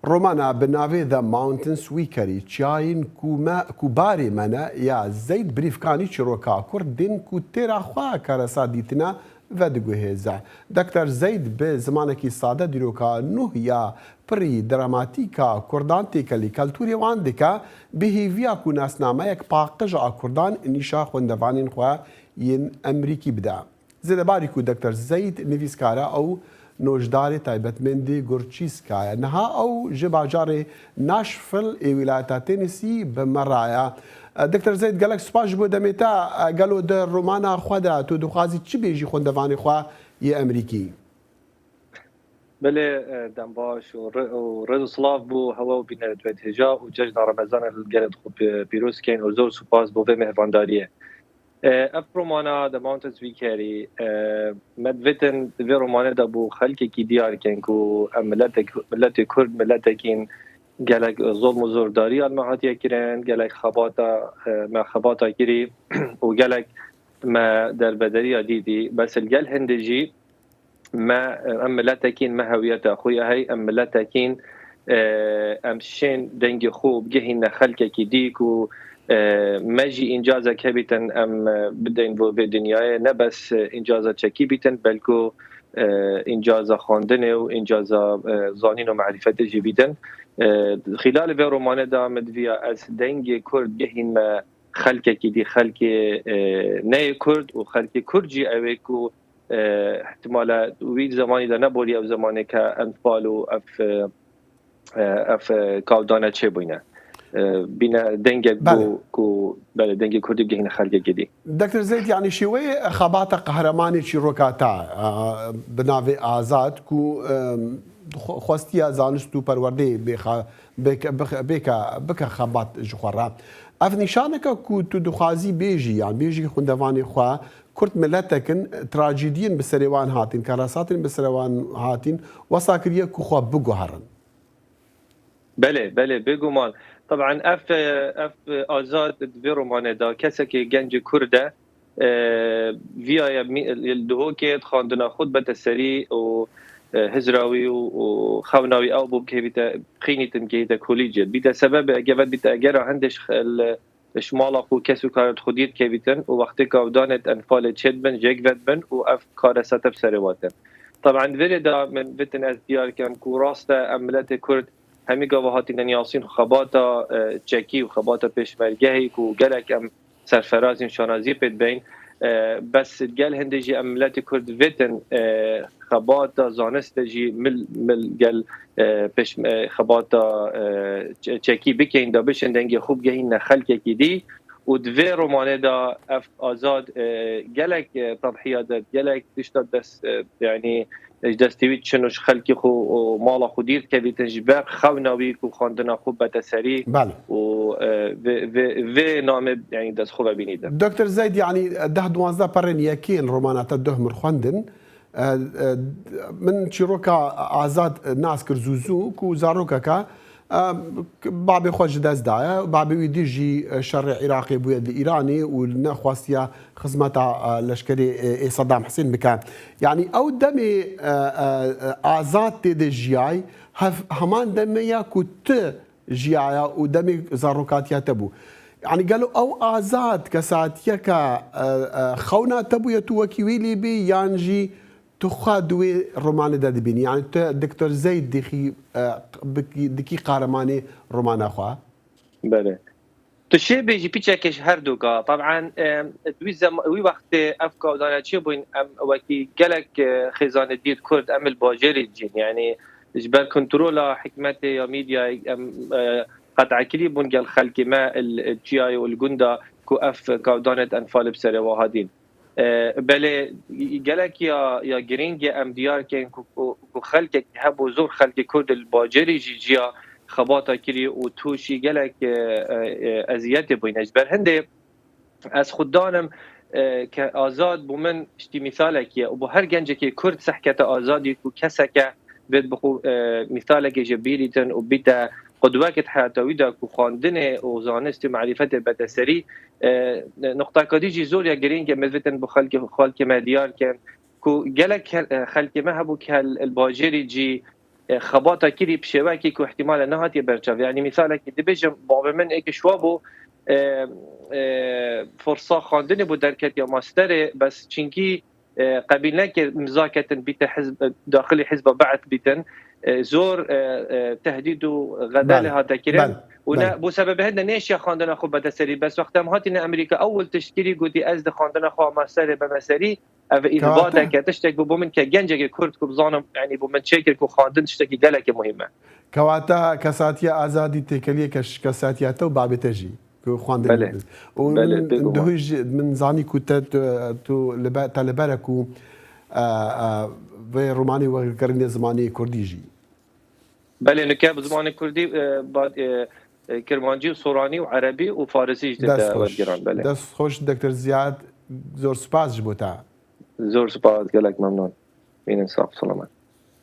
رومانا بناوی The Mountains ویکری چیاین کوباری منه یا زید بریفکانی چروکا کردین کو تیرا خواه کارسا دیتنا و دگوهیزه دکتر زید به زمانکی ساده دیروکا نوح یا پری دراماتیکا کردان تیکلی کلتوری وان دکا بهیویا کو ناسنامه یک پاقج کردان نیشا خوندوانین خواه ین امریکی بده زیده باری کو دکتر زید نویسکاره او نوجدار تایبەتمەندی گورچیسکایە نەها ئەو ji باجارê ناشفل ê Wîlayeta Tennessee bi me raya. Dikter Zeyd gelek spas ji bo demê te gelo di romana xwe de tu dixwazî çi bêjî xwendevanê xwe yê Emerîkî? بله دم باش و رضا صلاف بو هوا و بینه دوید هجا و جشن رمضان گرد خوب پیروز کن و زور سپاس بو به مهوانداریه اف رومانا د ماونتنز ویکری مدویتن وی رومانه دا بو خلکی کی دیار کن کو ملت کرد ملت کین گلک ظلم و زورداری آن مهاتیه کرن گلک خباتا کری و گلک ما در بدری دیدی بس الگل هندجی ما ام ملتكين ما هوية أخويا هاي ام ملتكين ام شين دنج خوب جهنا خلقك ديك و ماجي إنجازة كبيتا ام بدين بدنيا نبس إنجازة كبيتا بلكو إنجازة خاندنه وإنجازة زانين ومعرفة جبيتا خلال في رومانه دا مدفيا از دنج كرد جهنا خلقك دي خلق ناي كرد وخلق كرجي اويكو احتمال وید زمانی در نبولی او زمانی که انفال و اف کاودانه چه بینه بینه دنگ کو بله دنگ کردی بگهین خلقه گدی دکتر زید یعنی شوی خبات قهرمانی چی روکاتا بناوی آزاد کو خواستی زانست و پرورده بکا خبات جخورا اف نشانه که تو دخوازی بیجی یعنی بیجی خوندوانی خواه كرت ملتكن تراجيديين بسريوان هاتين كراساتين بسريوان هاتين وساكريه كوخوا بقو هرن بله بقو مال طبعا اف ازاد في رومان دا كسكي جنج كرده فيا الدهوكي خاندنا خود بتسري و هزراوي وخوناوي او بو كيتا قينيتن كيتا كوليجي بيتا سبب اجابت بيتا اجرا عندش شمال اخو کسو کارت خودیت که بیتن و وقتی که دانت انفال چد بن جگ ود بن و اف کار ستب سرواتن طبعا ولی دا من بیتن از دیار کن کو راست عملت کرد همی گواهاتی نیاسین خباتا چکی و خباتا پیشمرگهی کو گلک ام سرفرازین شانازی پید بین بس گل هندجی عملت کرد ویتن خباتا زانست جی مل گل پیش خباتا چکی بکین دا بشن دنگی خوب گهین خلقه کی دی و دوی رومانه دا اف آزاد گلک تضحیات داد گلک دشتاد دست یعنی دستوید چنوش خلقی خو و مالا خودیر که بی تجبر خوناوی کو خواندنا خوب بتسری و نام یعنی دست خوب بینیدم دکتر زید یعنی 10-12 پرن یکین رومانات ده مرخوندن من چیروکا آزاد ناس کرزوزو کو زاروکا که بابي خوش داز دايا بابي ويديجي شر عراقي بويد الإيراني ونخواستيا خزمتا لشكري صدام حسين بكان يعني أو دمي آزاد تيدي جياي همان دمي كنت جيايا ودمي زاروكاتيا تبو يعني قالوا أو آزاد كساتيا خونا تبو يتوكي ويلي بي يانجي تخادوي رومان دا دبيني يعني دكتور زيد دكي قارماني رومان أخوة بله تشي بيجي بيتشاكش هردوكا طبعا وي وقت أفكا ودانا تشي بوين وكي قالك خزانة ديد كرد أم الباجري الجين يعني جبال كنترولا حكمتي يا ميديا قطع كلي بون قال خلقي ما الجياي والجندا كو أف كودانة أنفال بسري وهادين بله گلک یا گرینگ ام دیار کن کو خلق هبو زور خلق کرد الباجری جیا خباتا کری و توشی گلک اذیت بوینج بر هنده از خوددانم که آزاد بو من اشتی مثاله که و بو هر گنجه که کرد سحکت آزادی کو کسکه بید بخو مثاله که جبیریتن و بیتا قدوات حياتوي دا كو خواندنه و زانست معرفت بتسری نقطه کدی زور یا گرینگ مزوتن بو خلق ما دیار کن کو گلک خلق ما هبو که الباجری جی خباتا كيري بشواكي كو احتمال نهاتي برشاف يعني مثالك دبيجم بابا من ايك شوابو فرصة خاندني بو دركت يا ماستري بس چنكي قبيلنا مزاكة بيت حزب داخلي حزب بعث بيتن زور تهديد غدا لها تكريم ونا بو سبب هذا نيشيا خاندنا خو بدسري بس وقت ما هاتنا امريكا اول تشكيلي قلتي ازد خاندنا خو ماستري بمسري اذا تشتك بو من كجنجه كرد كو بزانم يعني بو من شكل كو خاندن تشتكي قالك مهمه كواتا كساتيا ازادي تكليه كساتيا تو بابتجي خواندن ودهوج من زاني كنت تو لباركو في روماني وكرني زماني كرديجي بله نكاب زماني كردي بعد كرمانجي وصوراني وعربي وفارسي جديد وديران بله دست خوش دكتور زياد زور سپاس جبوتا زور سپاس قالك ممنون مين انصاف سلامات